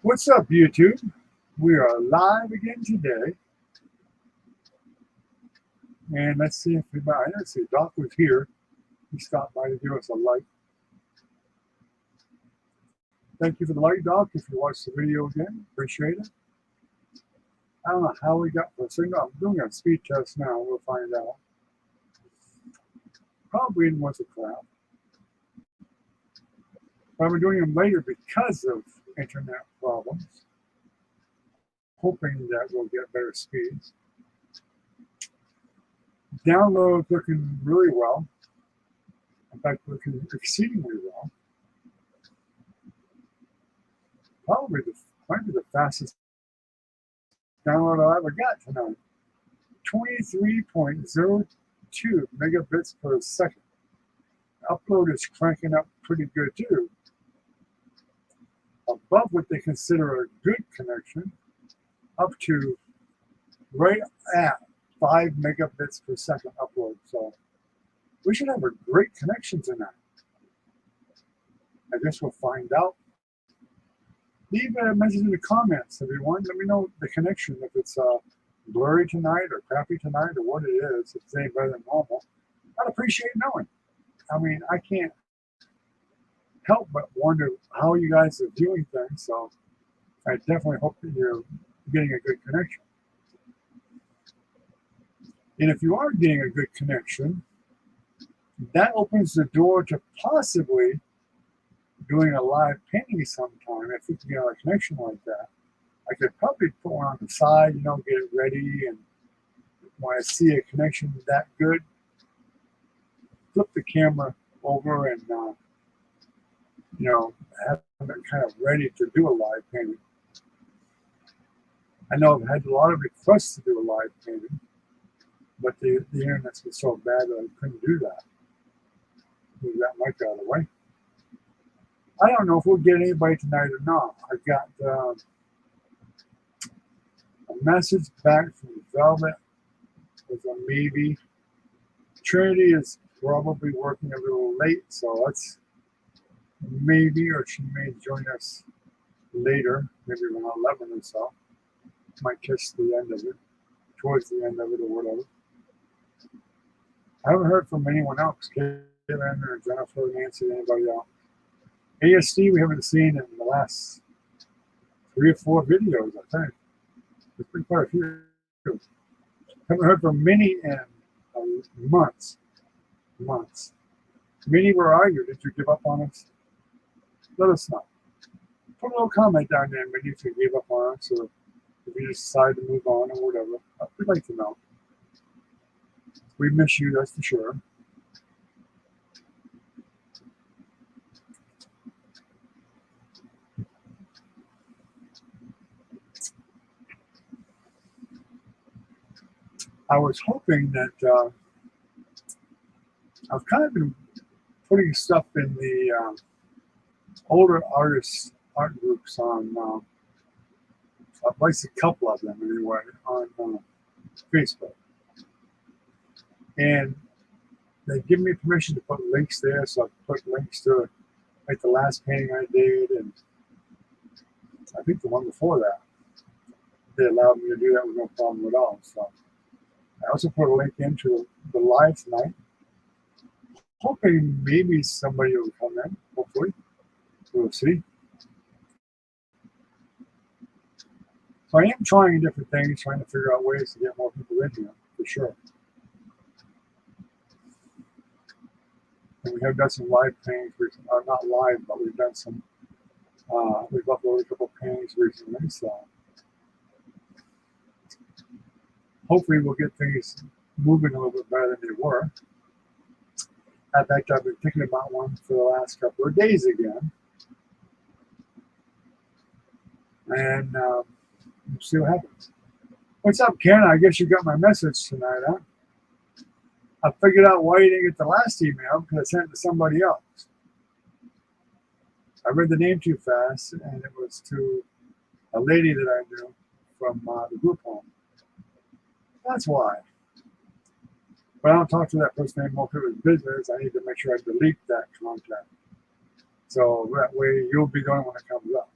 What's up, YouTube? We are live again today. And let's see if I didn't see Doc was here. He stopped by to give us a like. Thank you for the like, Doc, if you watched the video again. Appreciate it. I don't know how we got the signal. I'm doing a speed test now. We'll find out. Probably it was a crap. But I'm doing them later because of internet problems. Hoping that we'll get better speeds. Download looking really well. In fact, looking exceedingly well. Probably might be the fastest download I ever got tonight. 23.02 megabits per second. Upload is cranking up pretty good too. Above what they consider a good connection, up to right at 5 megabits per second upload. So we should have a great connection tonight. I guess we'll find out. Leave a message in the comments, everyone. Let me know the connection, if it's blurry tonight or crappy tonight or what it is. If it's any better than normal, I'd appreciate knowing. I mean, I can't help but wonder how you guys are viewing things, so I definitely hope that you're getting a good connection. And if you are getting a good connection, that opens the door to possibly doing a live painting sometime. If we can get a connection like that, I could probably put one on the side, get it ready, and when I see a connection that good, flip the camera over and have it kind of ready to do a live painting. I know I've had a lot of requests to do a live painting, but the internet's been so bad that I couldn't do that. Move that mic out of the way. I don't know if we'll get anybody tonight or not. I got a message back from Velvet with a maybe. Trinity is probably working a little late, so that's maybe, or she may join us later, maybe around 11 or so. Might catch the end of it, towards the end of it, or whatever. I haven't heard from anyone else, Caitlin or Jennifer, Nancy, anybody else. AST we haven't seen in the last 3 or 4 videos, I think. There's been quite a few. Haven't heard from Minnie in months. Minnie, where are you? Did you give up on us? Let us know. Put a little comment down there, Minnie, if you gave up on us, or if you just decided to move on or whatever. We'd like to know. We miss you, that's for sure. I was hoping that I've kind of been putting stuff in the older artists' art groups on, at least a couple of them anyway, on Facebook. And they give me permission to put links there, so I put links to like the last painting I did, and I think the one before that. They allowed me to do that with no problem at all. So I also put a link into the live tonight, hoping maybe somebody will come in, hopefully. We'll see. So I am trying different things, trying to figure out ways to get more people in here, for sure. And we have done some live paintings recently, or not live, but we've done some, we've uploaded a couple of paintings recently, so hopefully we'll get things moving a little bit better than they were. In fact, I've been thinking about one for the last couple of days again. And we'll see what happens. What's up, Ken? I guess you got my message tonight, huh? I figured out why you didn't get the last email, because I sent it to somebody else. I read the name too fast, and it was to a lady that I knew from the group home. That's why. But I don't talk to that person anymore if it was business. I need to make sure I delete that contact. So that way you'll be the only one that comes up.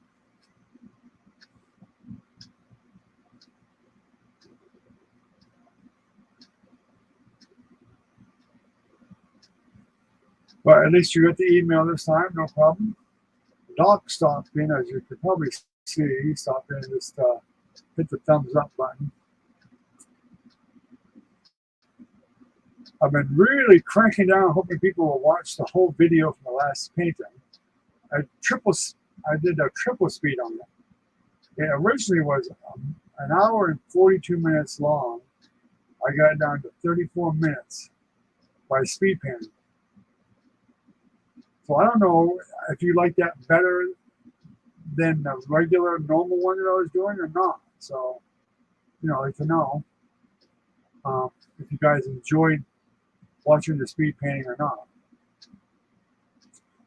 But at least you got the email this time, no problem. Doc stopped in, as you could probably see. He stopped in and just hit the thumbs up button. I've been really cranking down, hoping people will watch the whole video from the last painting. I did a triple speed on it. It originally was an hour and 42 minutes long. I got it down to 34 minutes by speed painting. So I don't know if you like that better than the regular normal one that I was doing or not. So, you know, I'd like to know if you guys enjoyed watching the speed painting or not.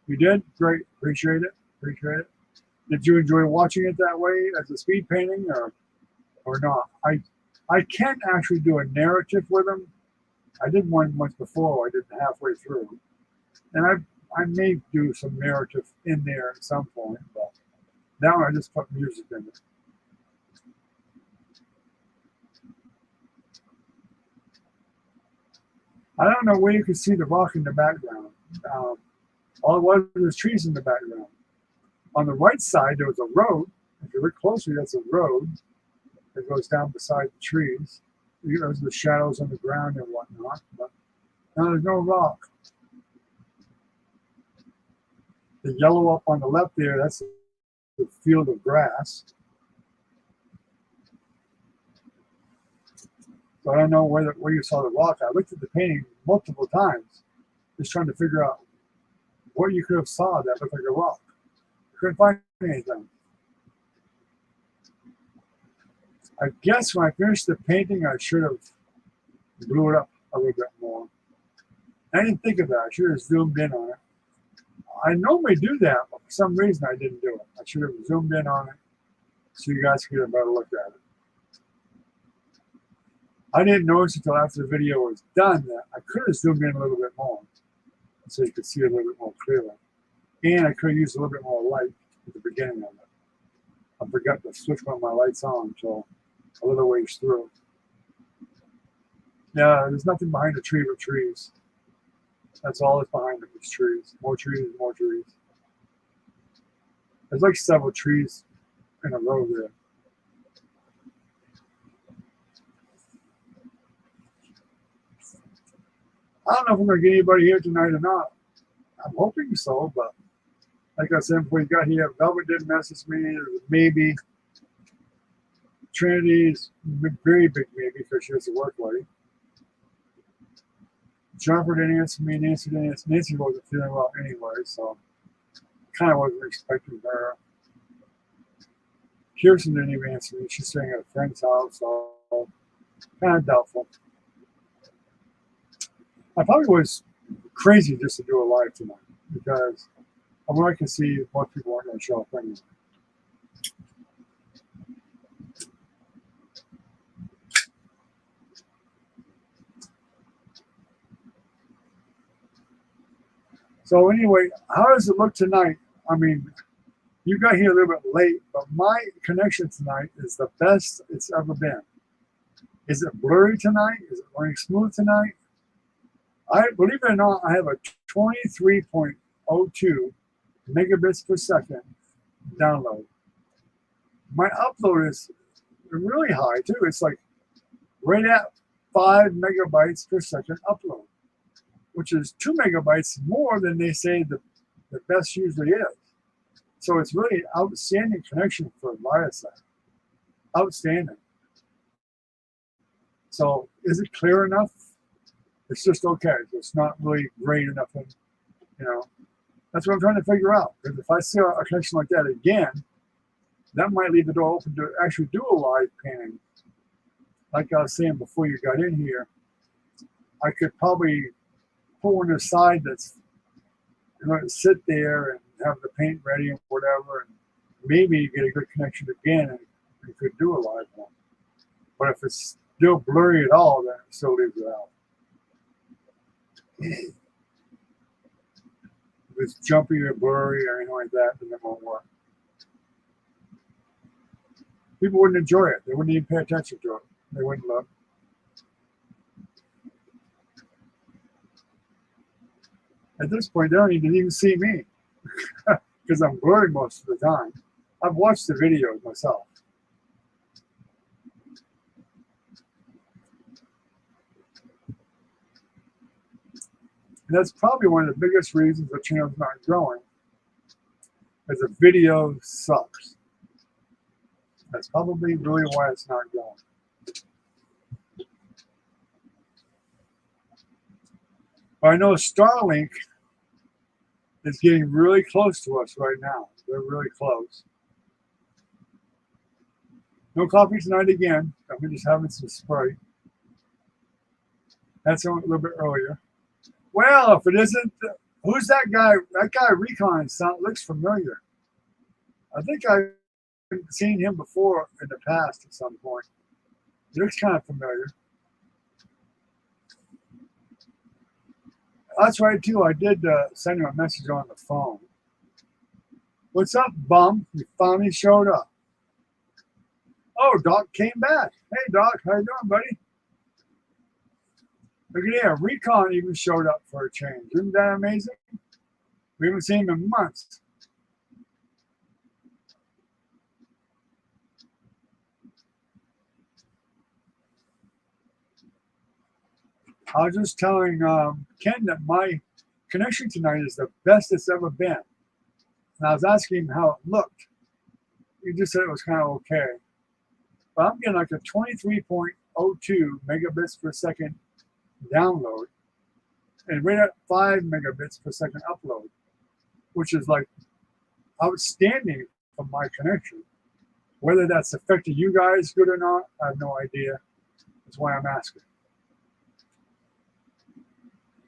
You did? Great. Appreciate it. Appreciate it. Did you enjoy watching it that way as a speed painting or not? I can actually do a narrative with them. I did one once before. I did it halfway through. And I may do some narrative in there at some point, but now I just put music in it. I don't know where you can see the rock in the background. All it was trees in the background. On the right side, there was a road. If you look closely, that's a road that goes down beside the trees. There's the shadows on the ground and whatnot, but now there's no rock. The yellow up on the left there, that's the field of grass. So I don't know where you saw the rock. I looked at the painting multiple times, just trying to figure out what you could have saw that looked like a rock. Couldn't find anything. I guess when I finished the painting, I should have blew it up a little bit more. I didn't think of that. I should have zoomed in on it. I normally do that, but for some reason I didn't do it. I should have zoomed in on it so you guys could get a better look at it. I didn't notice until after the video was done that I could have zoomed in a little bit more so you could see a little bit more clearly. And I could have used a little bit more light at the beginning of it. I forgot to switch one of my lights on until a little ways through. Yeah, there's nothing behind the tree but trees. That's all that's behind it is trees. More trees, more trees. There's like several trees in a row there. I don't know if I'm going to get anybody here tonight or not. I'm hoping so, but like I said before you got here, Velvet didn't message me. Maybe. Trinity's very big maybe because she has to work late. Jennifer didn't answer me. Nancy didn't answer. Nancy wasn't feeling well anyway, so kind of wasn't expecting her. Kirsten didn't even answer me. She's staying at a friend's house, so kind of doubtful. I probably was crazy just to do a live tonight because from what I can see, most people aren't going to show up anyway. So anyway, how does it look tonight? I mean, you got here a little bit late, but my connection tonight is the best it's ever been. Is it blurry tonight? Is it running smooth tonight? Believe it or not, I have a 23.02 megabits per second download. My upload is really high too. It's like right at 5 megabytes per second upload, which is 2 megabytes more than they say the best usually is. So it's really outstanding connection for Viasat. Outstanding. So is it clear enough? It's just okay. It's not really great enough. And, you know, that's what I'm trying to figure out. Because if I see a connection like that again, that might leave the door open to actually do a live painting. Like I was saying before you got in here, I could probably pull one aside that's going to sit there and have the paint ready and whatever, and maybe get a good connection again and you could do a live one. But if it's still blurry at all, then it still leaves it out. If it's jumpy or blurry or anything like that, then it won't work. People wouldn't enjoy it. They wouldn't even pay attention to it. They wouldn't look. At this point, they don't even see me because I'm blurry most of the time. I've watched the videos myself. And that's probably one of the biggest reasons the channel's not growing, is the video sucks. That's probably really why it's not growing. But I know Starlink is getting really close to us right now. They're really close. No coffee tonight again. I'm just having some Sprite. That's a little bit earlier. Well, if it isn't, who's that guy? That guy Recon looks familiar. I think I've seen him before in the past at some point. He looks kind of familiar. That's right, too. I did send him a message on the phone. What's up, bum? You finally showed up. Oh, Doc came back. Hey, Doc, how you doing, buddy? Look at here. Recon even showed up for a change. Isn't that amazing? We haven't seen him in months. I was just telling Ken that my connection tonight is the best it's ever been. And I was asking him how it looked. He just said it was kind of okay. But I'm getting like a 23.02 megabits per second download and right at 5 megabits per second upload, which is like outstanding for my connection. Whether that's affecting you guys good or not, I have no idea. That's why I'm asking.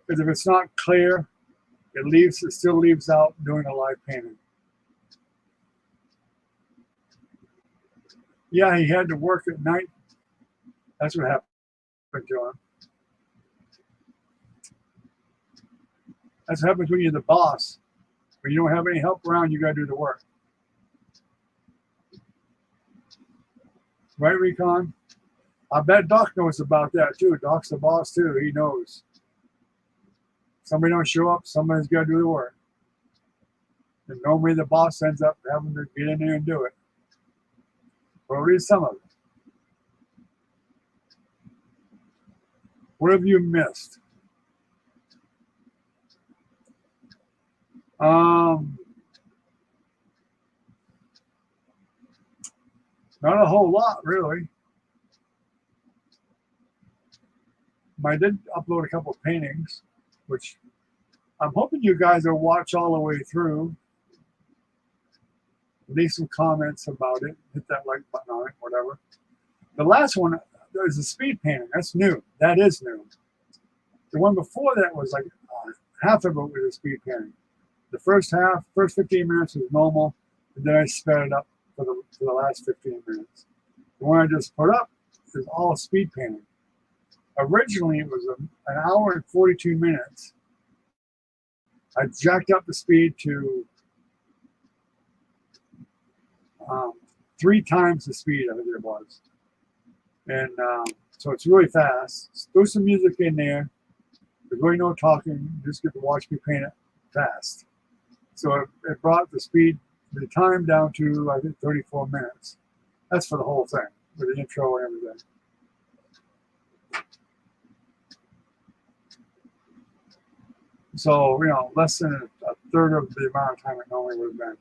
Because if it's not clear, it still leaves out doing a live painting. Yeah, he had to work at night. That's what happened to him. That's what happens when you're the boss. When you don't have any help around, you got to do the work. Right, Recon? I bet Doc knows about that too. Doc's the boss too. He knows. Somebody don't show up, somebody's got to do the work. And normally the boss ends up having to get in there and do it. Or at least some of it. What have you missed? Not a whole lot, really. I did upload a couple of paintings, which I'm hoping you guys will watch all the way through. Leave some comments about it. Hit that like button on it, whatever. The last one is a speed painting. That's new. That is new. The one before that was like half of it was a speed painting. The first 15 minutes was normal, and then I sped it up for the last 15 minutes. The one I just put up is all speed painting. Originally, it was an hour and 42 minutes. I jacked up the speed to 3 times the speed I think it was. And so it's really fast. Throw some music in there. There's really no talking. You just get to watch me paint it fast. So it brought the time down to, I think, 34 minutes. That's for the whole thing, with the intro and everything. So, less than a third of the amount of time it normally would have been.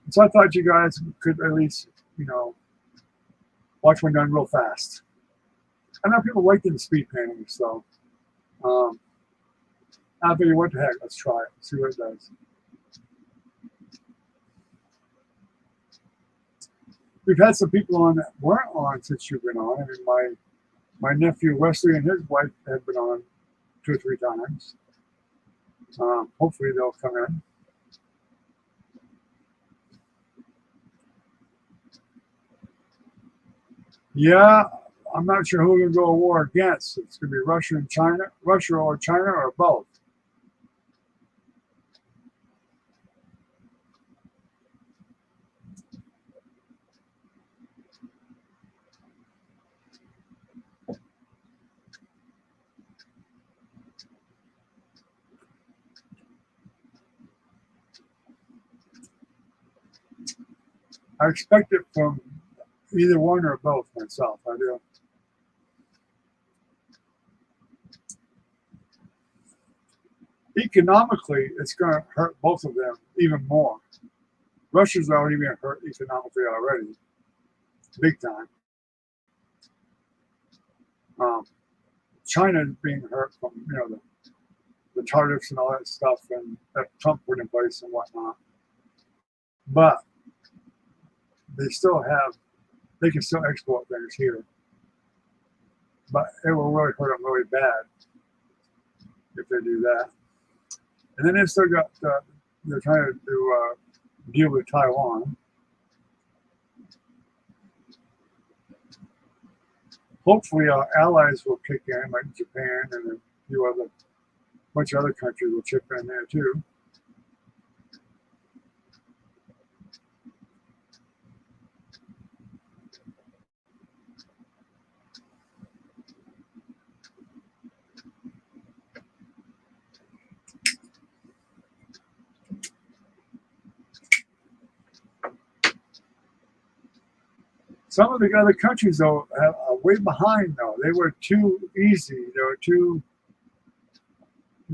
So I thought you guys could at least, watch one done real fast. I know people like the speed painting, so I figured, what the heck, let's try it, see what it does. We've had some people on that weren't on since you've been on. I mean, my nephew Wesley and his wife have been on 2 or 3 times. Hopefully they'll come in. Yeah, I'm not sure who we're going to go to war against. It's going to be Russia or China, or both. I expect it from either one or both myself. I do. Economically, it's going to hurt both of them even more. Russia's already been hurt economically already, big time. China is being hurt from the tariffs and all that stuff and that Trump put in place and whatnot. But they can still export things here. But it will really hurt them really bad if they do that. And then they've still got, they're trying to do deal with Taiwan. Hopefully our allies will kick in, like Japan and a bunch of other countries will chip in there too. Some of the other countries, though, are way behind, though. They were too easy. They were too,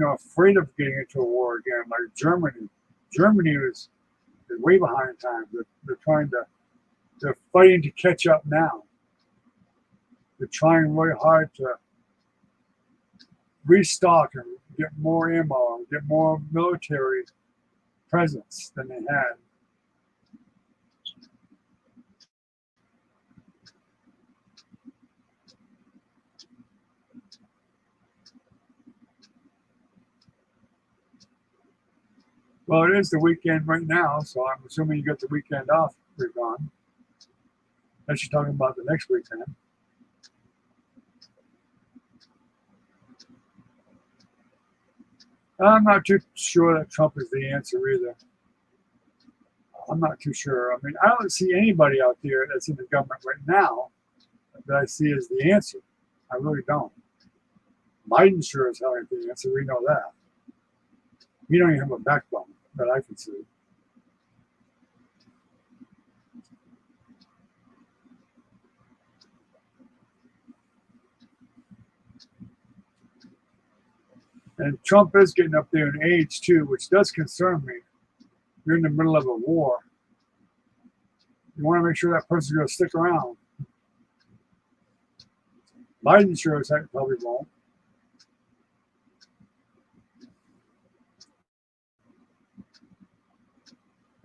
afraid of getting into a war again, like Germany. Germany is way behind time. They're fighting to catch up now. They're trying really hard to restock and get more ammo and get more military presence than they had. Well, it is the weekend right now, so I'm assuming you got the weekend off. You're gone. Unless you're talking about the next weekend. I'm not too sure that Trump is the answer either. I'm not too sure. I mean, I don't see anybody out there that's in the government right now that I see as the answer. I really don't. Biden sure as hell ain't the answer. We know that. He don't even have a backbone that I can see. And Trump is getting up there in age too, which does concern me. You're in the middle of a war. You want to make sure that person's going to stick around. Biden sure as heck probably won't.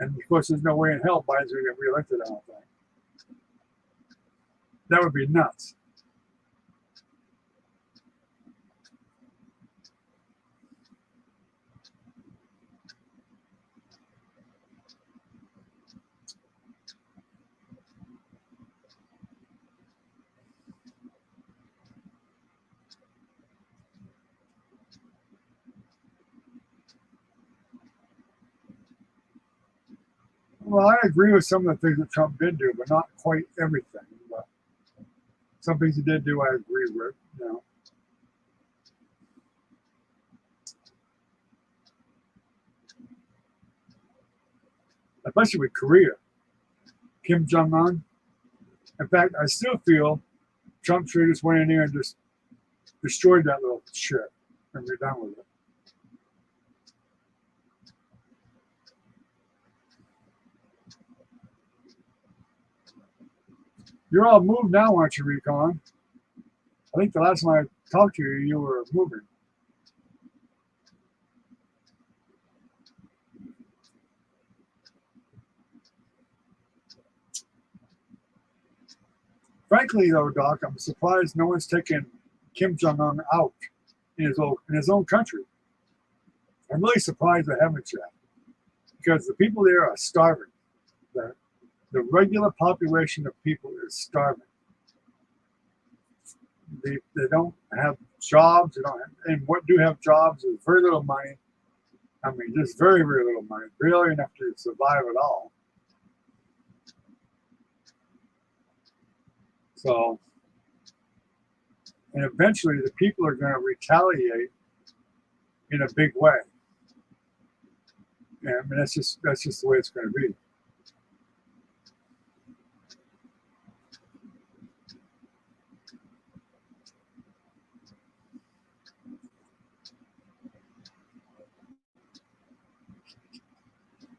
And of course, there's no way in hell Biden's going to get reelected, I don't think. That would be nuts. Well, I agree with some of the things that Trump did do, but not quite everything. But some things he did do, I agree with. Especially with Korea, Kim Jong-un. In fact, I still feel Trump should have just went in there and just destroyed that little shit and we're done with it. You're all moved now, aren't you, Recon? I think the last time I talked to you, you were moving. Frankly, though, Doc, I'm surprised no one's taken Kim Jong-un out in his own country. I'm really surprised they haven't yet, because the people there are starving. The regular population of people is starving. They don't have jobs. They don't have, and what do have jobs is very little money. I mean, just very, very little money, barely enough to survive at all. So, and eventually the people are going to retaliate in a big way. Yeah, I mean, that's just the way it's going to be.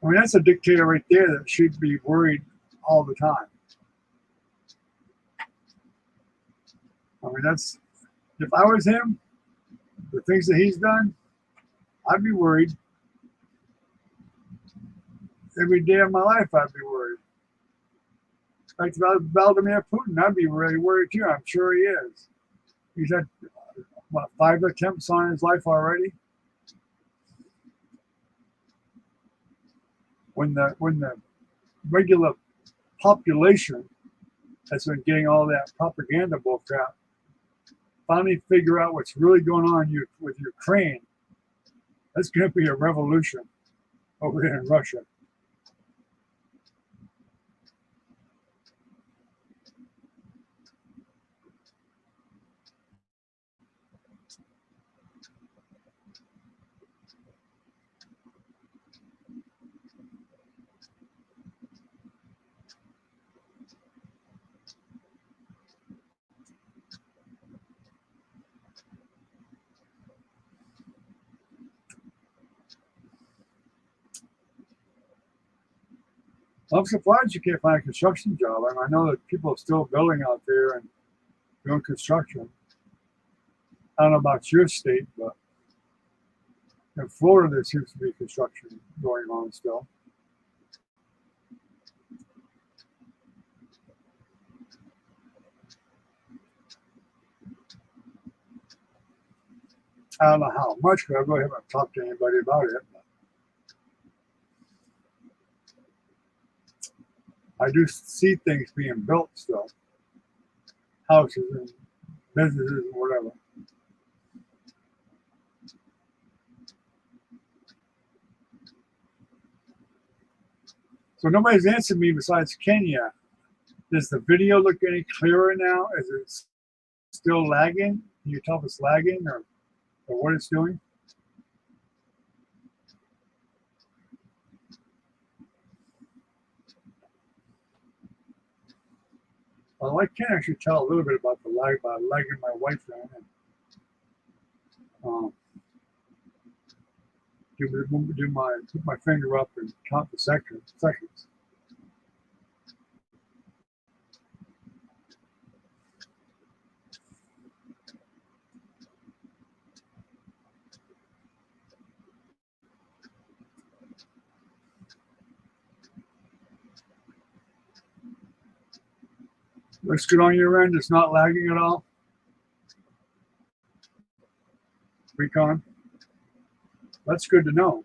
I mean, that's a dictator right there that should be worried all the time. I mean, that's, if I was him, the things that he's done, I'd be worried. Every day of my life, I'd be worried. Like Vladimir Putin, I'd be really worried too. I'm sure he is. He's had, what, 5 attempts on his life already? When the regular population that's been getting all that propaganda bullcrap finally figure out what's really going on with Ukraine, that's going to be a revolution over there in Russia. I'm surprised you can't find a construction job. I mean, I know that people are still building out there and doing construction. I don't know about your state, but in Florida, there seems to be construction going on still. I don't know how much, because I really haven't talked to anybody about it. I do see things being built still, houses and businesses and whatever. So nobody's answered me besides Kenya. Does the video look any clearer now? Is it still lagging? Can you tell if it's lagging or what it's doing? Well, I can actually tell a little bit about the lag by lagging my wife in and put my finger up and count the seconds. Looks good on your end. It's not lagging at all. Recon. That's good to know.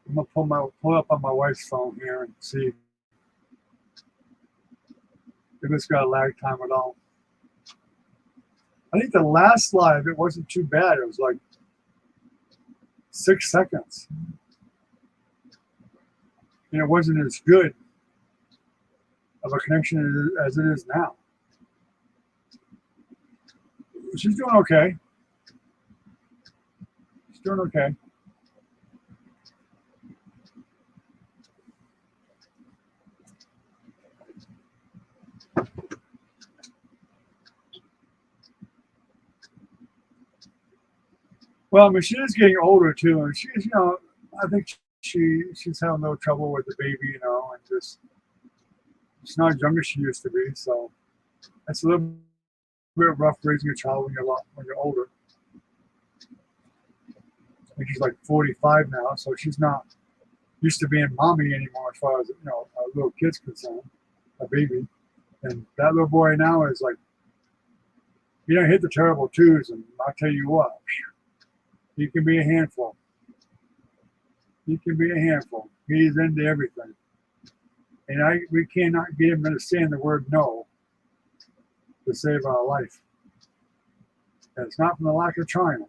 I'm gonna pull up on my wife's phone here and see if it's got a lag time at all. I think the last live, it wasn't too bad. It was like 6 seconds. And it wasn't as good of a connection as it is now. She's doing okay. She's doing okay. Well, I mean, she is getting older too, and she's, you know, I think she's having no trouble with the baby, you know, and just she's not as young as she used to be. So that's a little bit rough raising a child when you're older. I think she's like 45 now, so she's not used to being mommy anymore as far as, you know, a little kid's concerned, a baby. And that little boy now is like, you know, hit the terrible twos, and I'll tell you what, he can be a handful. He can be a handful. He's into everything. And we cannot get him to understand the word no to save our life. And it's not from the lack of trying.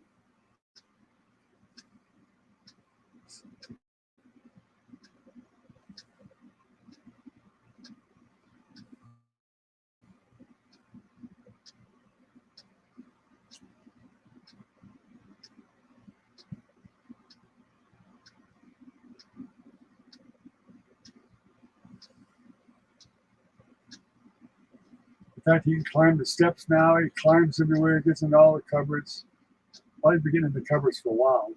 fact, he can climb the steps now. He climbs everywhere, gets into all the cupboards. Well, he's been getting in the cupboards for a while.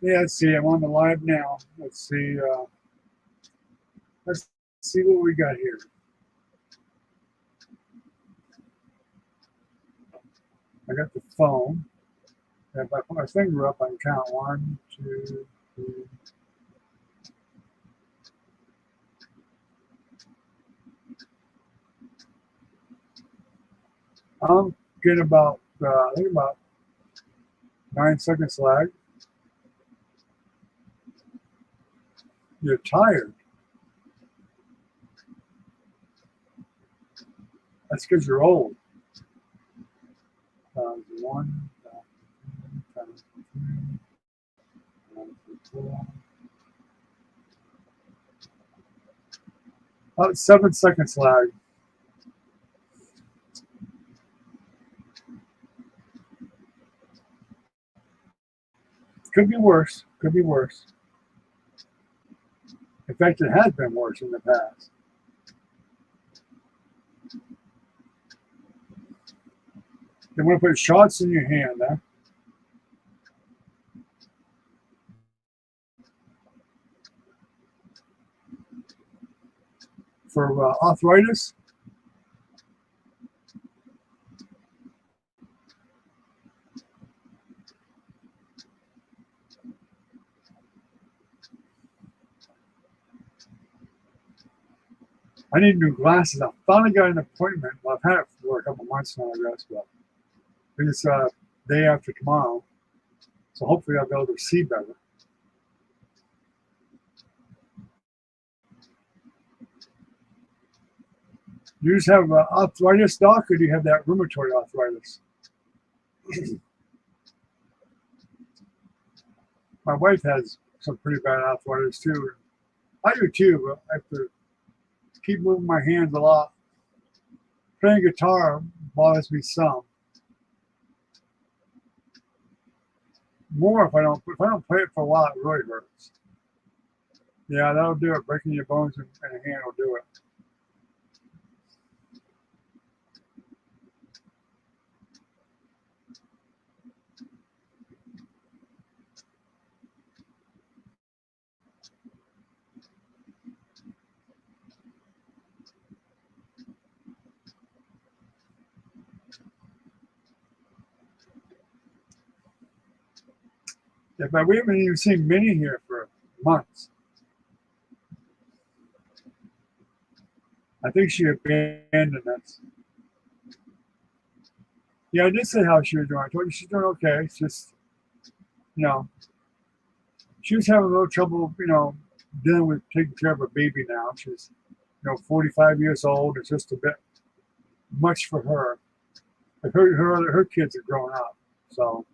Yeah, let's see. I'm on the live now. Let's see. Let's see what we got here. I got the phone. If I put my finger up, I can count 1, 2, 3. I'm getting about, I think about 9 seconds lag. You're tired. That's because you're old. 1, 2, 3, 4. About 7 seconds lag. Could be worse. Could be worse. In fact, it has been worse in the past. You want to put shots in your hand, huh? For arthritis. I need new glasses. I finally got an appointment. Well, I've had it for a couple months now, I guess, but it's day after tomorrow. So hopefully I'll be able to see better. Do you just have arthritis, doc, or do you have that rheumatoid arthritis? My wife has some pretty bad arthritis too. I do too, but I have to keep moving my hands a lot. Playing guitar bothers me some. More if I don't play it for a while, it really hurts. Yeah, that'll do it. Breaking your bones in a hand will do it. Yeah, but we haven't even seen Minnie here for months. I think she abandoned us. Yeah, I did say how she was doing. I told you she's doing okay. It's just, you know, she was having a little trouble, dealing with taking care of a baby now. She's, 45 years old. It's just a bit much for her. But her kids are growing up, so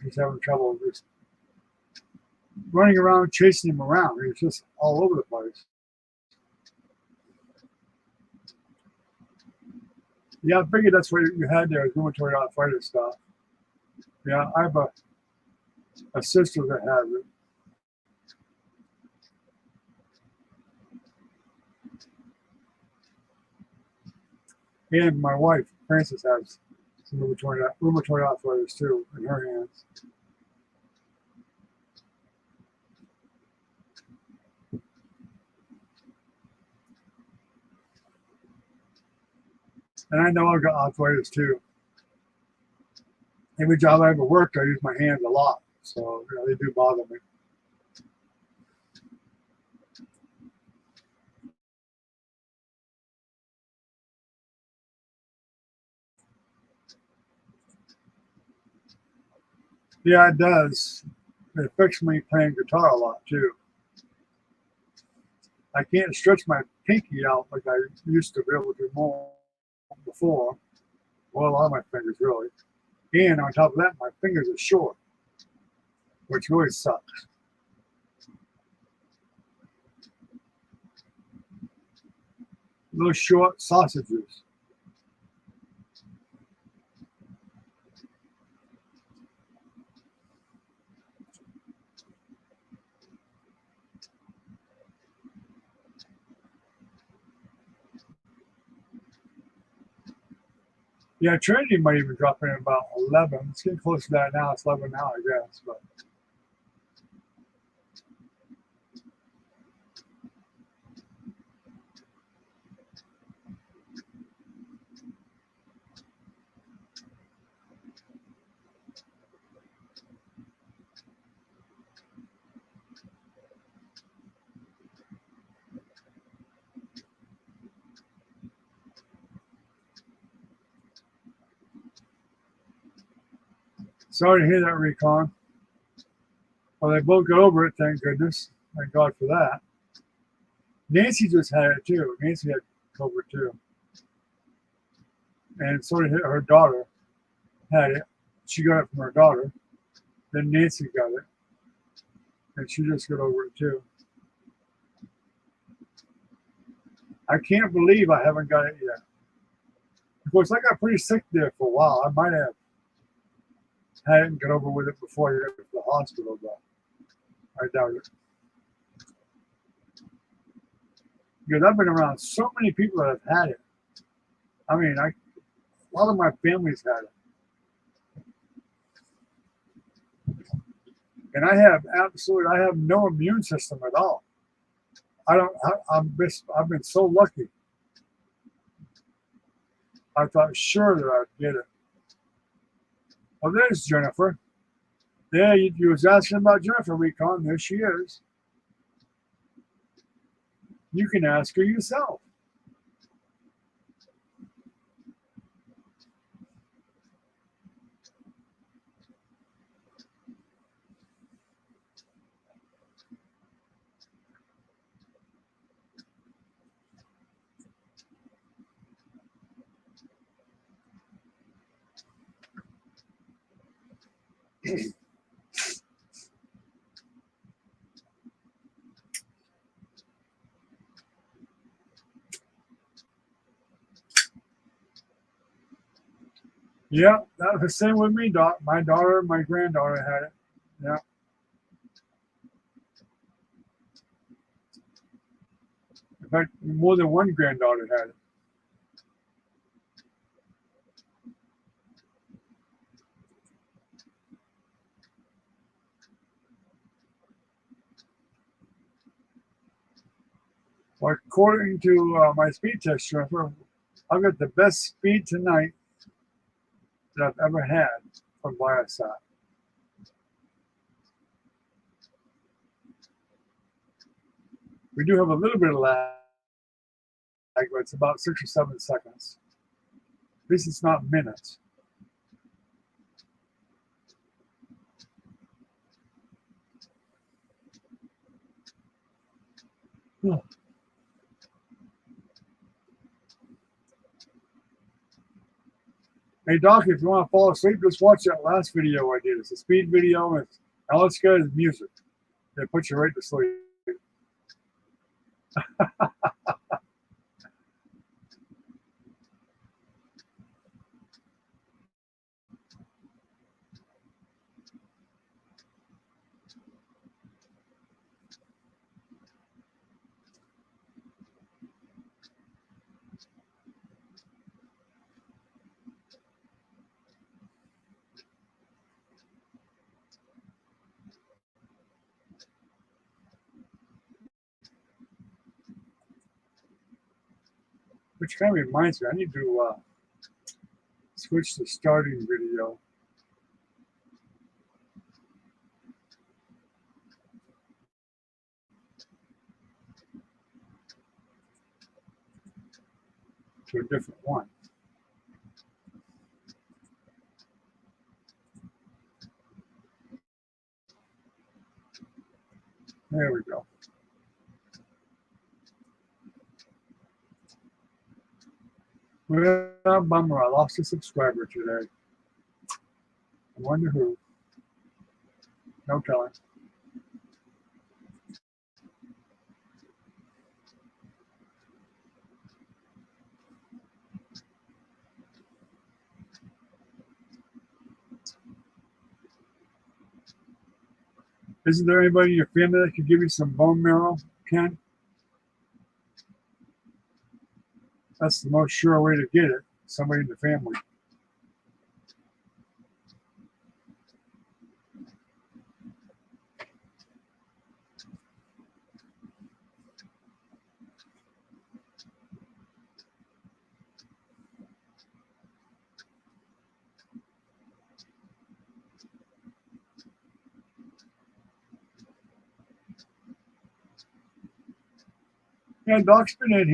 she's having trouble just running around, chasing him around. He's just all over the place. Yeah, I figured that's what you had there, rheumatoid arthritis stuff. Yeah, I have a sister that has it. And my wife, Frances, has some rheumatoid arthritis too in her hands. And I know I've got arthritis too. Every job I ever worked, I use my hands a lot. So, they do bother me. Yeah, it does. It affects me playing guitar a lot too. I can't stretch my pinky out like I used to be able to more before. Well, a lot of my fingers really. And on top of that, my fingers are short, which really sucks. Little short sausages. Yeah, Trinity might even drop in about 11. It's getting close to that now. It's 11 now, I guess. But sorry to hear that, Recon. Well, they both got over it, thank goodness. Thank God for that. Nancy just had it too. Nancy had COVID too. And so did her daughter had it. She got it from her daughter. Then Nancy got it. And she just got over it too. I can't believe I haven't got it yet. Of course, I got pretty sick there for a while. I might have had it and got over with it before I got to the hospital, but I doubt it. Because I've been around so many people that have had it. I mean, a lot of my family's had it. And I have no immune system at all. I've been so lucky. I thought sure that I'd get it. Oh, there's Jennifer. Yeah, you was asking about Jennifer, Recon. There she is. You can ask her yourself. Yeah, that was the same with me, Doc. My daughter, my granddaughter had it. Yeah. In fact, more than one granddaughter had it. Well, according to my speed test, Jennifer, I've got the best speed tonight that I've ever had from Viasat. We do have a little bit of lag, but it's about 6 or 7 seconds. At least it's not minutes. Hey, Doc, if you want to fall asleep, just watch that last video I did. It's a speed video, and all it's got is music. It puts you right to sleep. Which kind of reminds me, I need to switch to starting video. To a different one. There we go. Well, bummer, I lost a subscriber today. I wonder who. No telling. Isn't there anybody in your family that could give you some bone marrow, Ken? That's the most sure way to get it. Somebody in the family. Yeah, Doc's been in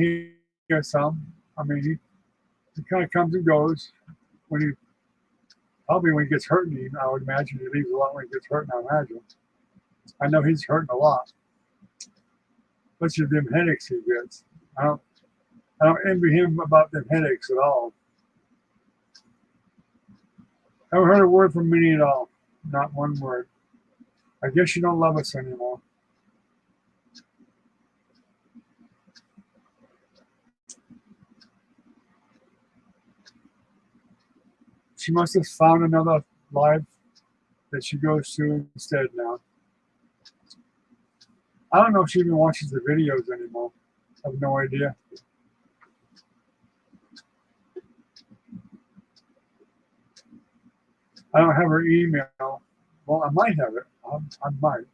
here some. I mean, he kind of comes and goes. Probably when he gets hurting, I would imagine he leaves a lot when he gets hurting, I imagine. I know he's hurting a lot. Especially them headaches he gets. I don't envy him about them headaches at all. I haven't heard a word from Minnie at all. Not one word. I guess you don't love us anymore. She must have found another live that she goes to instead now. I don't know if she even watches the videos anymore. I have no idea. I don't have her email. Well, I might have it. I might.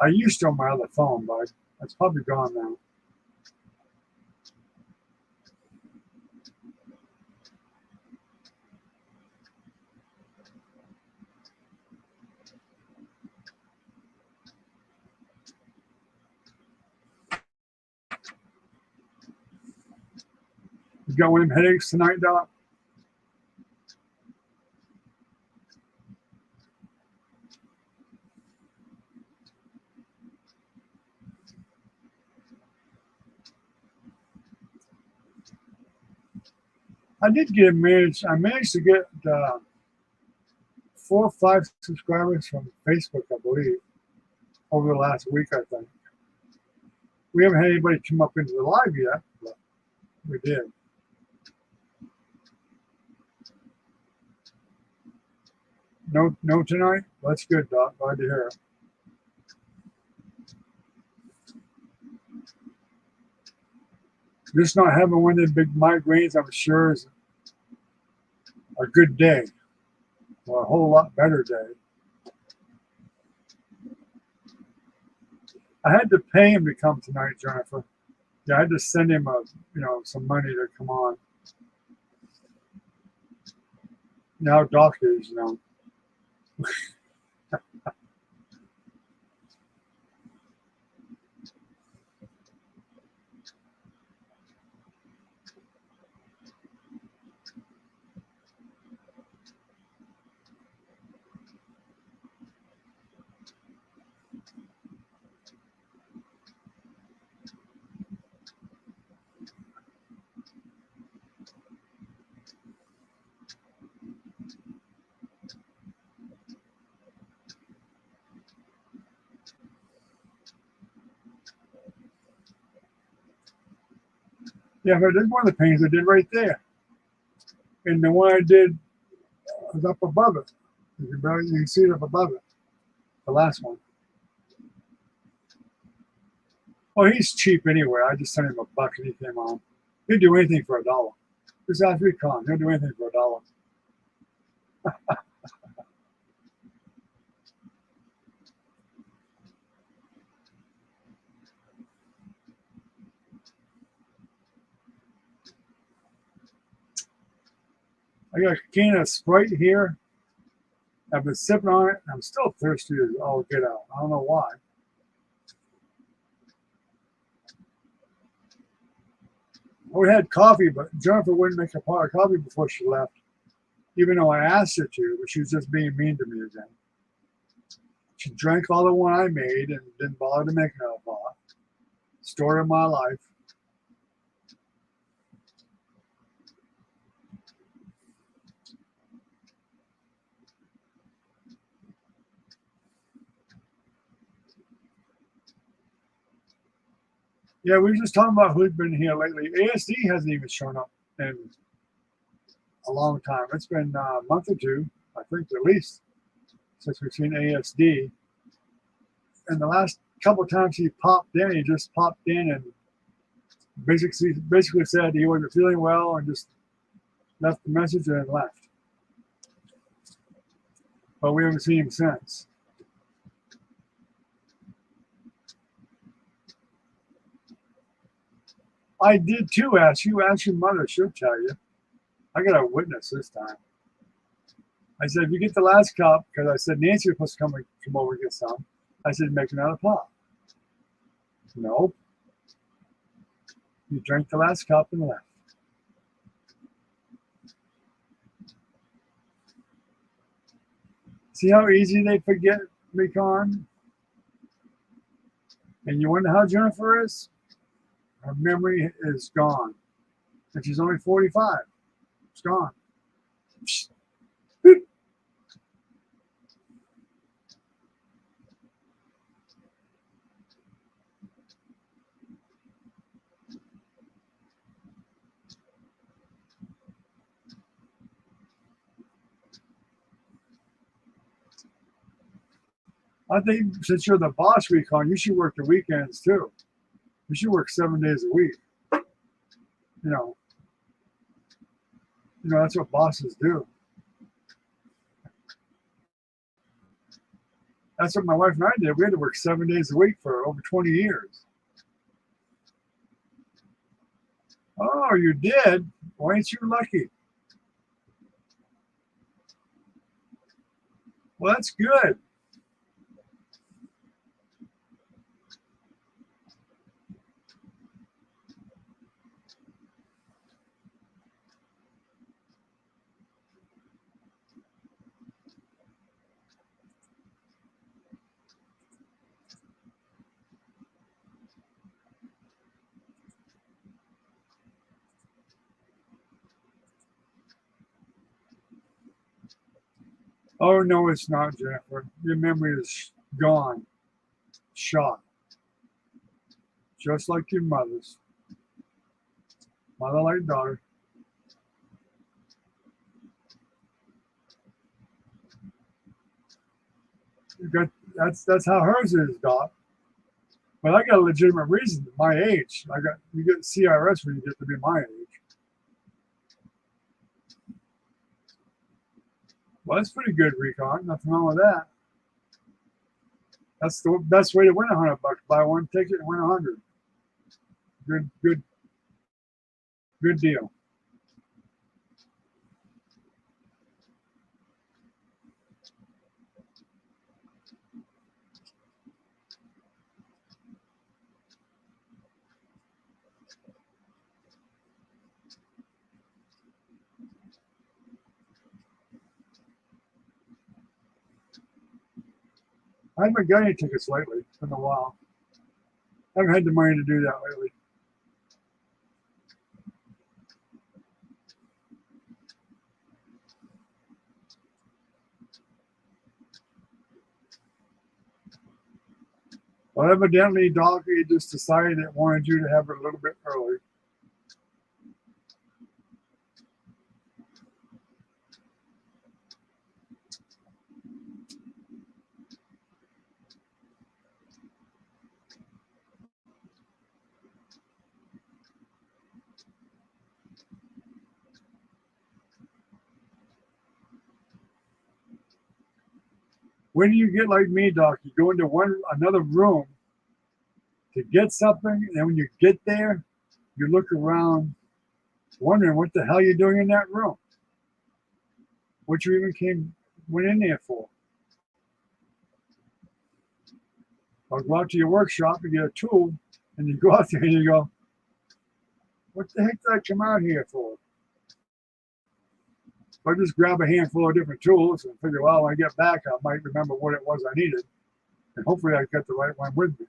I used to on my other phone, but it's probably gone now. You got one of them headaches tonight, Doc? I did get managed. I managed to get 4 or 5 subscribers from Facebook, I believe, over the last week. I think we haven't had anybody come up into the live yet, but we did. No tonight. Well, that's good, Doc. Glad to hear it. Just not having one of the big migraines, I'm sure, is a good day, or a whole lot better day. I had to pay him to come tonight, Jennifer. Yeah, I had to send him some money to come on. You know how Doc is, Yeah, but there's one of the paintings I did right there. And the one I did was up above it. You can see it up above it. The last one. Well, he's cheap anyway. I just sent him $1 and he came on. He'd do anything for $1. Just ask Recon. He'll do anything for $1. I got a can of Sprite here. I've been sipping on it. I'm still thirsty as all get out. I don't know why. We had coffee, but Jennifer wouldn't make a pot of coffee before she left, even though I asked her to, but she was just being mean to me again. She drank all the one I made and didn't bother to make another pot. Story of my life. Yeah, we were just talking about who's been here lately. ASD hasn't even shown up in a long time. It's been a month or two, I think, at least, since we've seen ASD. And the last couple of times he popped in, he just popped in and basically said he wasn't feeling well and just left the message and left. But we haven't seen him since. I did too, ask you. Ask your mother, she'll tell you. I got a witness this time. I said, if you get the last cup, because I said Nancy was supposed to come over and get some. I said, make another pop. No. You drank the last cup and left. See how easy they forget, Recon? And you wonder how Jennifer is? Her memory is gone. And she's only 45. It's gone. I think since you're the boss, Recon, you should work the weekends too. You should work 7 days a week. You know, that's what bosses do. That's what my wife and I did. We had to work 7 days a week for over 20 years. Oh, you did? Well, ain't you lucky? Well, that's good. Oh, no, it's not, Jennifer. Your memory is gone. Shot. Just like your mother's. Mother like daughter. You got that's how hers is, Doc. But I got a legitimate reason. My age. You get CRS when you get to be my age. Well, that's pretty good, Recon. Nothing wrong with that. That's the best way to win $100. Buy one ticket and win 100. Good deal. I haven't got any tickets lately. It's been a while. I haven't had the money to do that lately. Well, evidently, Doc, he just decided it wanted you to have it a little bit early. When you get like me, Doc, you go into another room to get something, and then when you get there, you look around wondering what the hell you're doing in that room. What you even went in there for. Or go out to your workshop and get a tool, and you go out there and you go, what the heck did I come out here for? If I just grab a handful of different tools and figure, well, when I get back, I might remember what it was I needed. And hopefully I got the right one with me.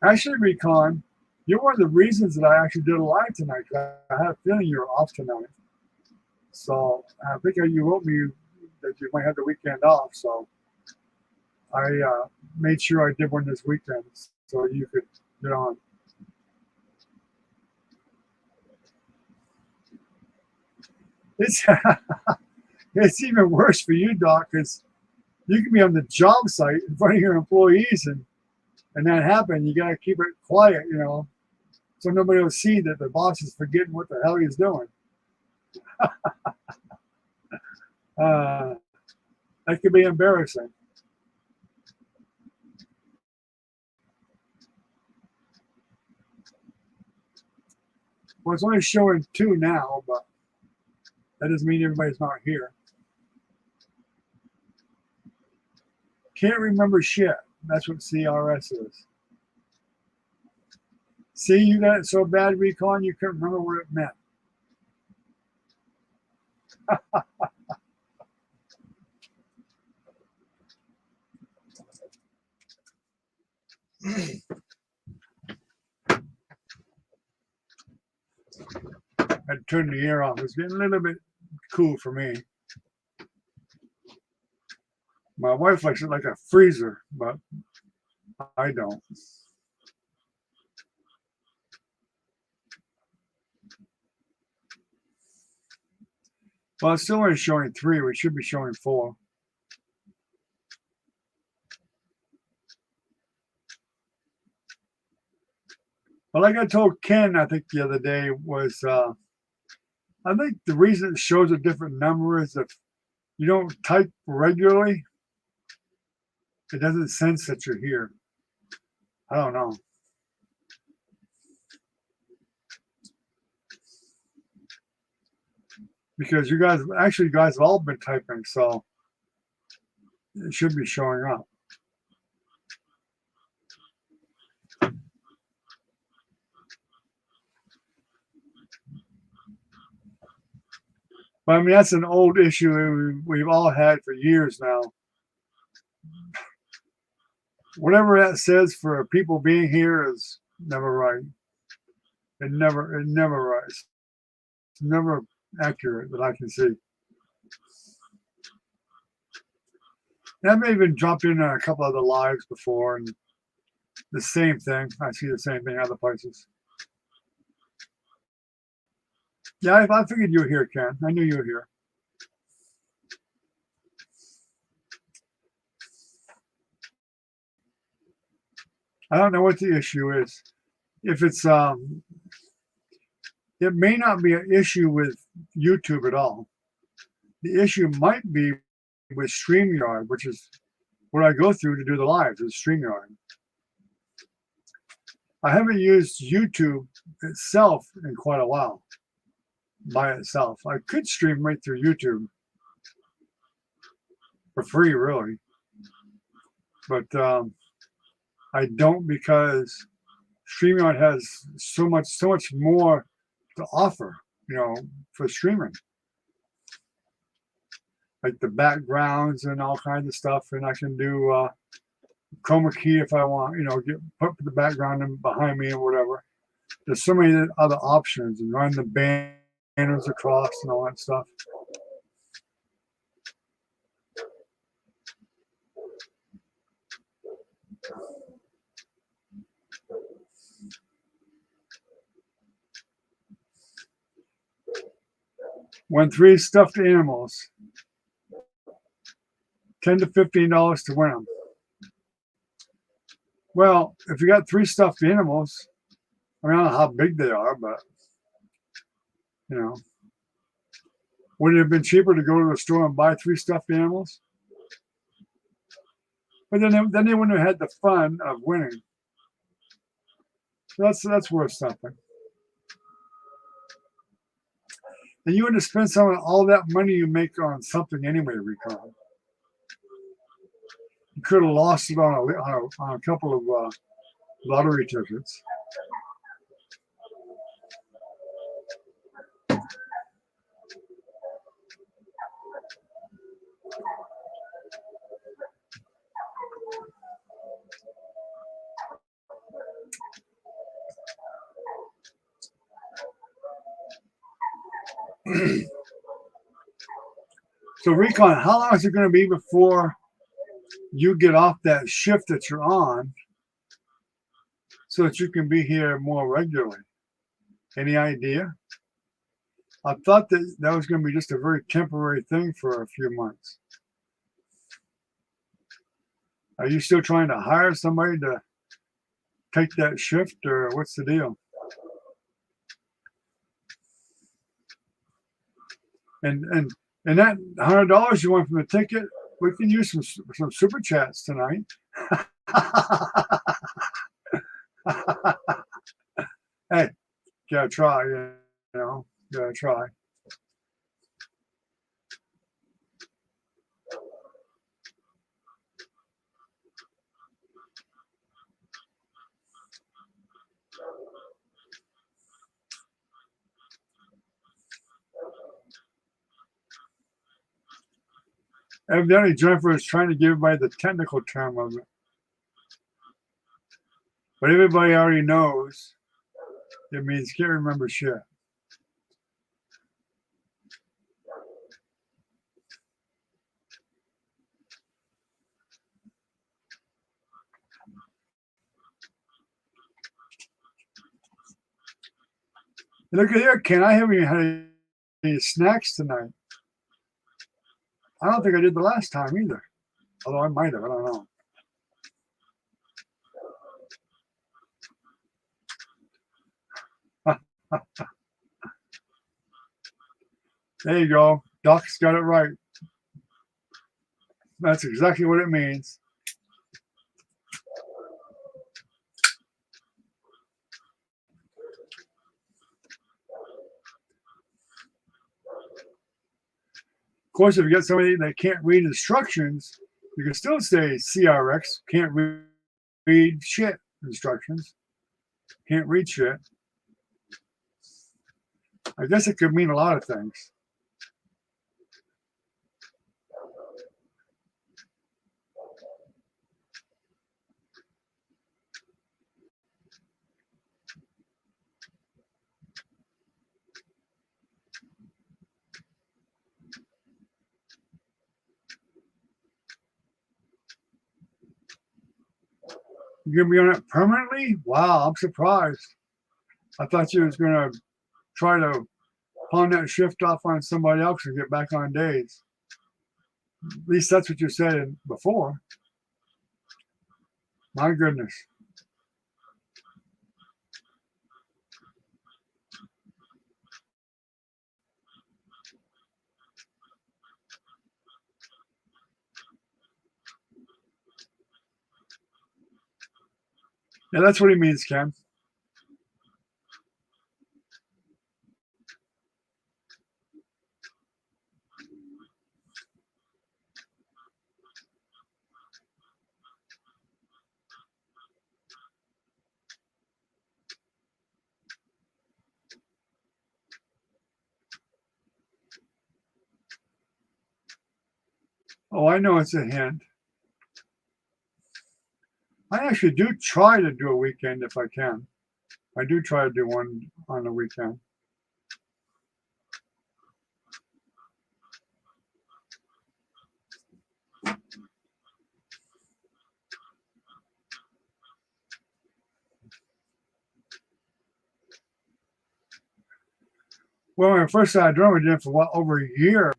Actually, Recon, you're one of the reasons that I actually did a live tonight. I had a feeling you were off tonight. So I think you wrote me that you might have the weekend off. So I made sure I did one this weekend. so you could get on. It's it's even worse for you, Doc, because you can be on the job site in front of your employees, and that happen. You got to keep it quiet, you know, so nobody will see that the boss is forgetting what the hell he's doing. That could be embarrassing. Well, it's only showing 2 now, but that doesn't mean everybody's not here. Can't remember shit. That's what CRS is. See, you got it so bad, Recon, you couldn't remember what it meant. I'd turn the air off. It's getting a little bit cool for me. My wife likes it like a freezer, but I don't. Well, it's still only showing 3. We should be showing 4. But like I told Ken, I think the other day was, I think the reason it shows a different number is if you don't type regularly, it doesn't sense that you're here. I don't know. Because you guys have all been typing, so it should be showing up. But I mean, that's an old issue we've all had for years now. Whatever that says for people being here is never right. It never right. It's never accurate that I can see. And I've even dropped in a couple other lives before, and the same thing. I see the same thing other places. Yeah, I figured you were here, Ken. I knew you were here. I don't know what the issue is. If it's it may not be an issue with YouTube at all. The issue might be with StreamYard, which is what I go through to do the lives, is StreamYard. I haven't used YouTube itself in quite a while by itself. I could stream right through YouTube for free, really. But I don't, because StreamYard has so much more to offer, you know, for streaming. Like the backgrounds and all kinds of stuff, and I can do chroma key if I want, you know, put the background in behind me or whatever. There's so many other options, and run the banners across and all that stuff. Won 3 stuffed animals. $10 to $15 to win them. Well, if you got 3 stuffed animals, I mean, I don't know how big they are, but you know, would it have been cheaper to go to the store and buy 3 stuffed animals? But then they wouldn't have had the fun of winning. So that's worth something. And you would have spent all that money you make on something anyway, Recon. You could have lost it on a couple of lottery tickets. So Recon, how long is it going to be before you get off that shift that you're on so that you can be here more regularly? Any idea? I thought that that was going to be just a very temporary thing for a few months. Are you still trying to hire somebody to take that shift, or what's the deal? And that $100 you want from the ticket, we can use some super chats tonight. Hey, gotta try, you know, gotta try. Evidently, Jennifer is trying to give everybody the technical term of it. But everybody already knows it means can't remember shit. Look at here, Ken. I haven't even had any snacks tonight. I don't think I did the last time either. Although I might have, I don't know. There you go. Doc's got it right. That's exactly what it means. Of course, if you get somebody that can't read instructions, you can still say CRX, can't read shit instructions. Can't read shit. I guess it could mean a lot of things. You're gonna be on it permanently? Wow, I'm surprised. I thought you was gonna try to pawn that shift off on somebody else and get back on days. At least that's what you said before. My goodness. Yeah, that's what he means, Ken. Oh, I know it's a hint. I actually do try to do a weekend if I can. I do try to do one on the weekend. Well, when I first started doing it, we did it for over a year,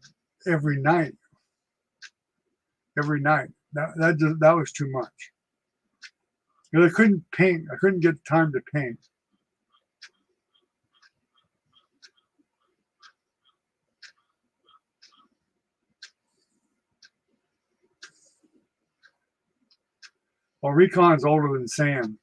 every night. Every night. That was too much. Because I couldn't paint. I couldn't get time to paint. Well, Recon's older than Sam.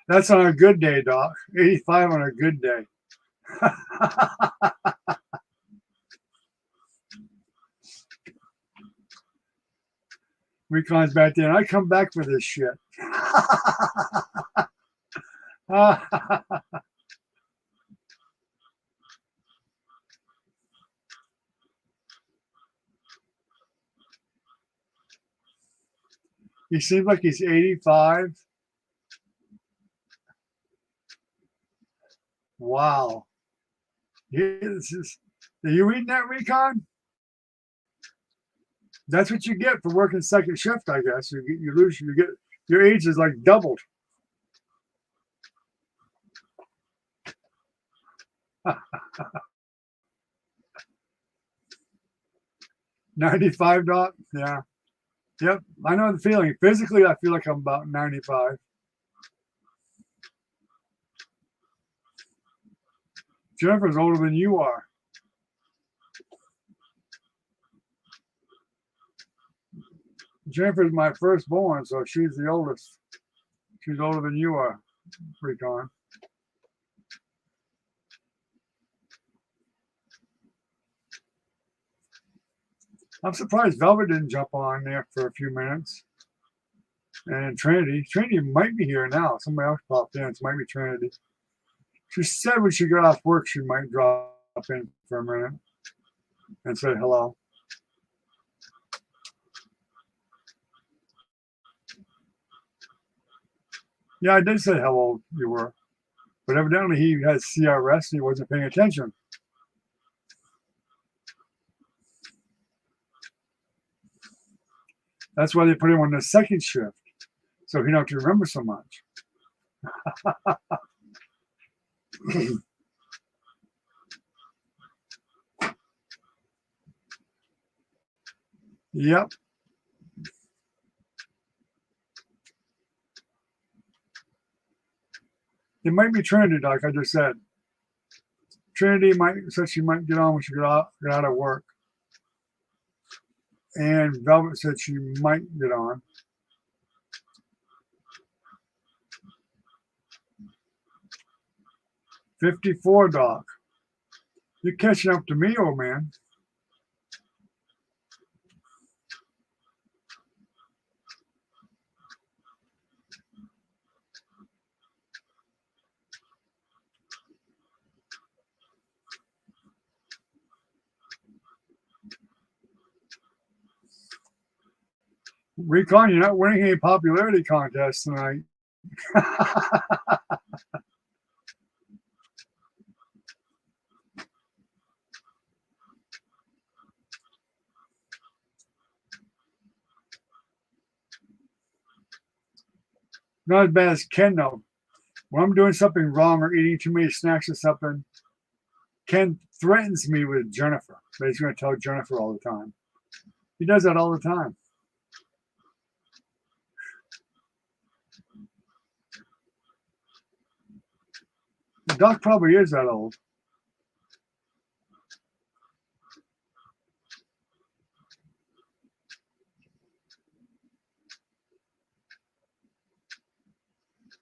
That's on a good day, Doc. 85 on a good day. Recon's back there, and I come back for this shit. He seems like he's 85. Wow. Are you reading that, Recon? That's what you get for working second shift, I guess. You get your age is like doubled. 95, Doc? Yeah. Yep. I know the feeling. Physically, I feel like I'm about 95. Jennifer's older than you are. Jennifer's my firstborn, so she's the oldest. She's older than you are, Recon. I'm surprised Velvet didn't jump on there for a few minutes. And Trinity might be here now. Somebody else popped in. It might be Trinity. She said when she got off work, she might drop in for a minute and say hello. Yeah, I did say how old you were. But evidently he has CRS and he wasn't paying attention. That's why they put him on the second shift, so he don't have to remember so much. Yep. It might be Trinity, like I just said. Trinity said she might get on when she got out of work. And Velvet said she might get on. $54, Doc. You're catching up to me, old man. Recon, you're not winning any popularity contests tonight. Not as bad as Ken, though. When I'm doing something wrong or eating too many snacks or something, Ken threatens me with Jennifer. But he's going to tell Jennifer all the time. He does that all the time. Doc probably is that old.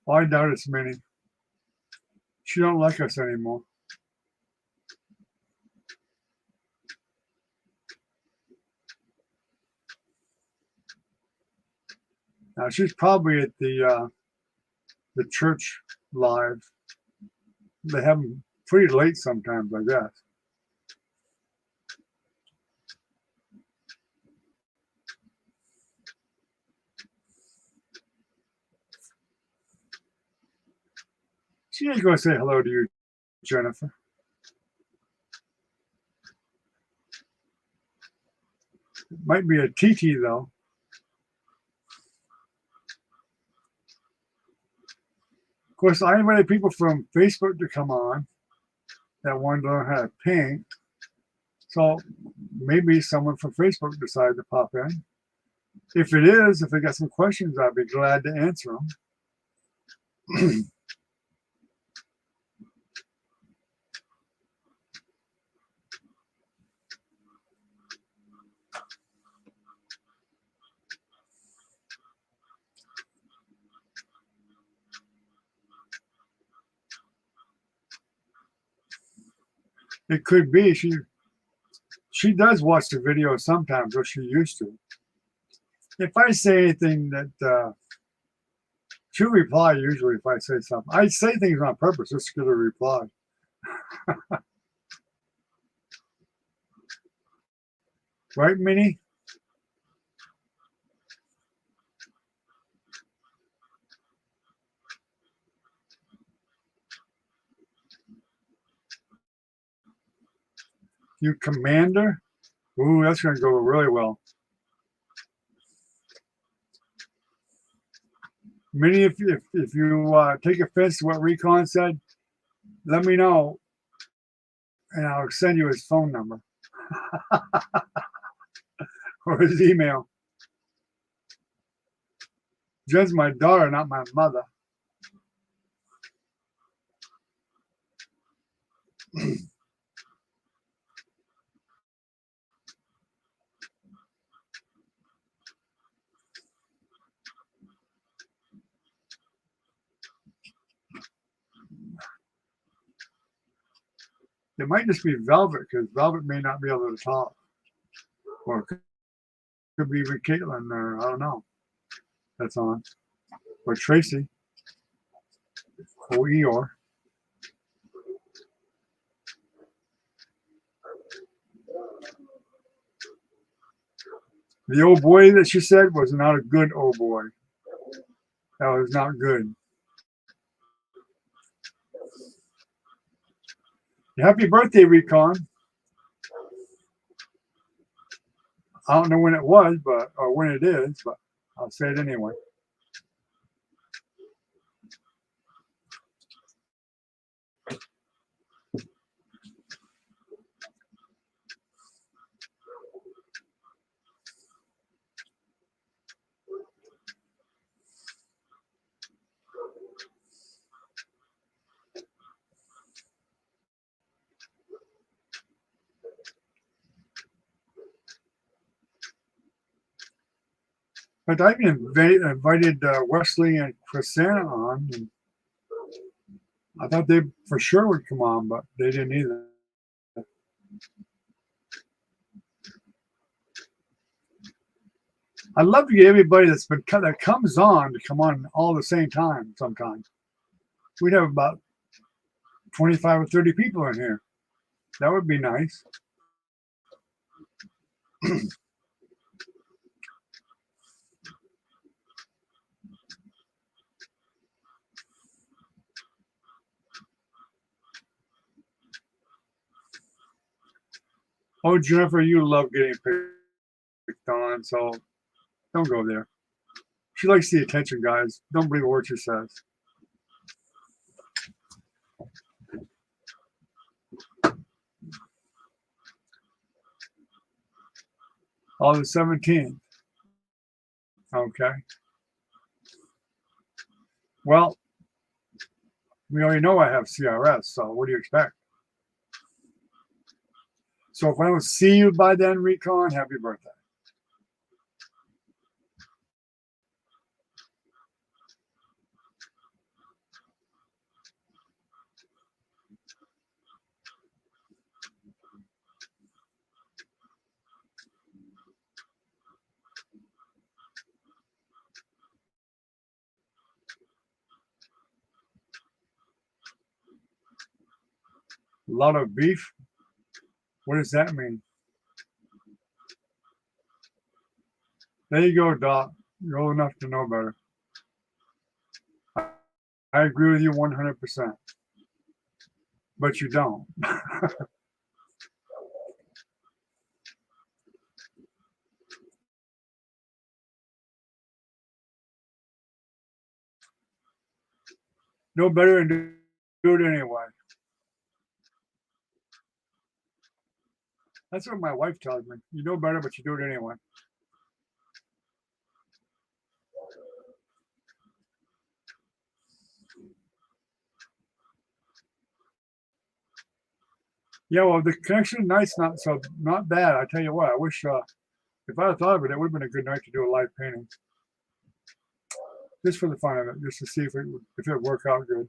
Well, I doubt it's Minnie. She don't like us anymore. Now she's probably at the church live. They have them pretty late sometimes, I guess. She ain't going to say hello to you, Jennifer. It might be a TT, though. Of course, I invited people from Facebook to come on that wanted to learn how to paint. So maybe someone from Facebook decided to pop in. If it is, if they got some questions, I'd be glad to answer them. It could be she does watch the video sometimes, or she used to. If I say anything that she'll reply usually if I say something. I say things on purpose just to get a reply. Right, Minnie? You Commander? Ooh, that's going to go really well. Minnie, if you take offense to what Recon said, let me know, and I'll send you his phone number or his email. Jen's my daughter, not my mother. It might just be Velvet, because Velvet may not be able to talk. Or it could be with Caitlin, or I don't know. That's on. Or Tracy. Or Eeyore. The old boy that she said was not a good old boy. That was not good. Happy birthday, Recon. I don't know when it was, or when it is, but I'll say it anyway. But I even invited Wesley and Chrisanna on. And I thought they for sure would come on, but they didn't either. I'd love to get everybody that comes on to come on all at the same time sometimes. We'd have about 25 or 30 people in here. That would be nice. Oh, Jennifer, you love getting picked on, so don't go there. She likes the attention, guys. Don't believe a word she says. Oh, the 17th. Okay. Well, we already know I have CRS, so what do you expect? So if I don't see you by then, Recon, happy birthday. A lot of beef? What does that mean? There you go, Doc. You're old enough to know better. I agree with you 100%. But you don't. No better and do it anyway. That's what my wife tells me. You know better, but you do it anyway. Yeah, well, the connection night's not bad. I tell you what, I wish if I had thought of it, it would have been a good night to do a live painting, just for the fun of it, just to see if it would work out good.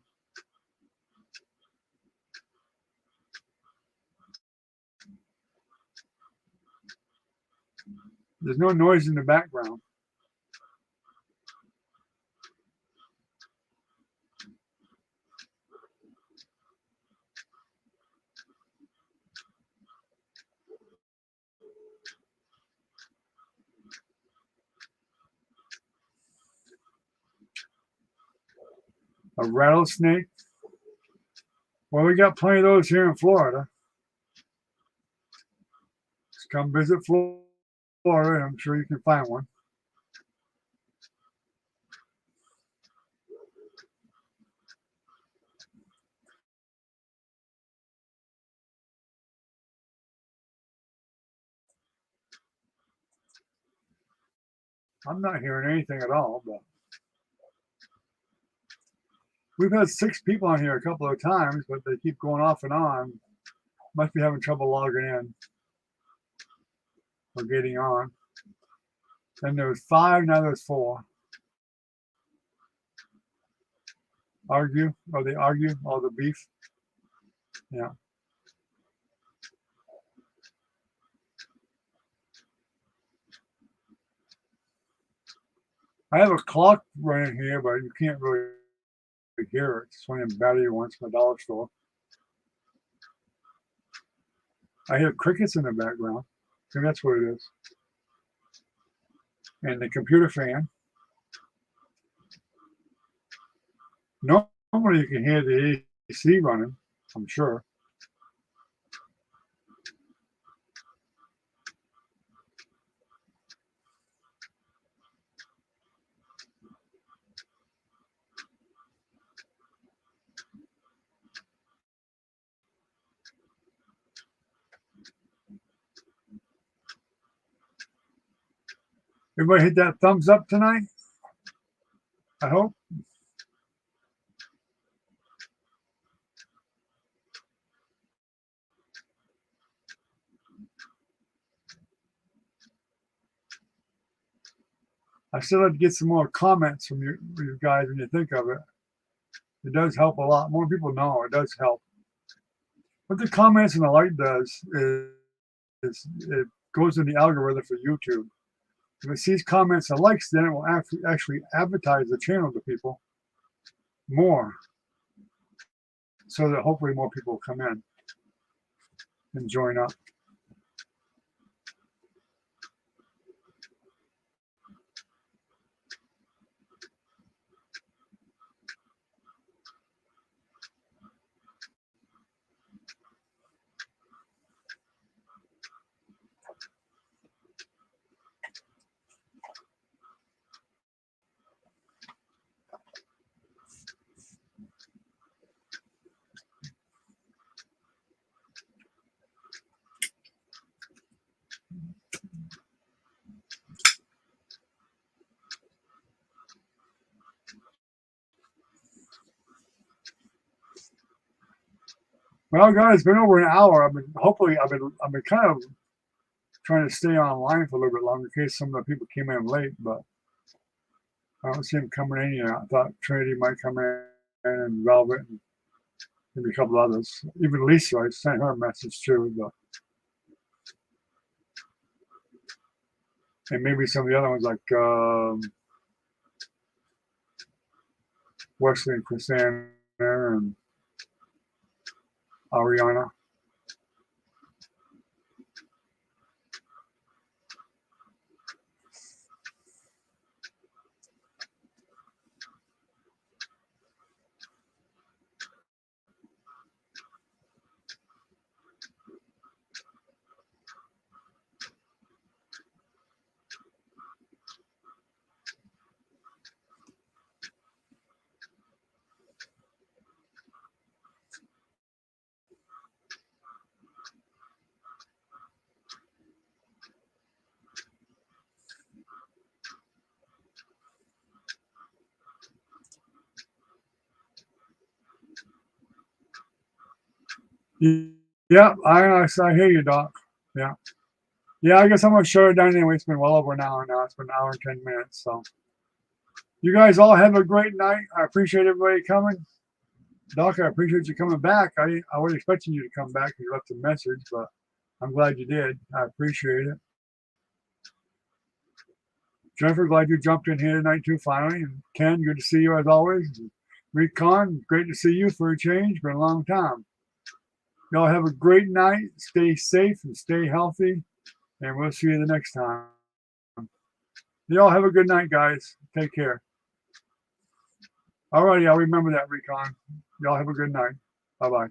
There's no noise in the background. A rattlesnake? Well, we got plenty of those here in Florida. Come visit Florida. I'm sure you can find one. I'm not hearing anything at all, but we've had 6 people on here a couple of times, but they keep going off and on. Must be having trouble logging in or getting on. Then there was 5, now there's 4. Argue? Oh, they argue? Oh, the beef? Yeah. I have a clock running here, but you can't really hear it. It's one of them battery ones from the dollar store. I hear crickets in the background. I think that's what it is. And the computer fan. Normally you can hear the AC running, I'm sure. Everybody hit that thumbs up tonight, I hope. I still have to get some more comments from you guys when you think of it. It does help a lot. More people know it does help. What the comments and the like does is it goes in the algorithm for YouTube. If it sees comments and likes, then it will actually advertise the channel to people more, so that hopefully more people will come in and join up. Well, guys, it's been over an hour. I've been kind of trying to stay online for a little bit longer in case some of the people came in late, but I don't see them coming in yet. I thought Trinity might come in and Velvet and maybe a couple others. Even Lisa, I sent her a message too, but and maybe some of the other ones like Wesley and Chrisanna and Ariana. Yeah, I hear you, Doc. Yeah. Yeah, I guess I'm going to shut it down anyway. It's been well over an hour now. It's been an hour and 10 minutes. So you guys all have a great night. I appreciate everybody coming. Doc, I appreciate you coming back. I wasn't expecting you to come back. You left a message, but I'm glad you did. I appreciate it. Jennifer, glad you jumped in here tonight too, finally. And Ken, good to see you as always. Recon, great to see you for a change. Been a long time. Y'all have a great night. Stay safe and stay healthy. And we'll see you the next time. Y'all have a good night, guys. Take care. All righty, I'll remember that, Recon. Y'all have a good night. Bye-bye.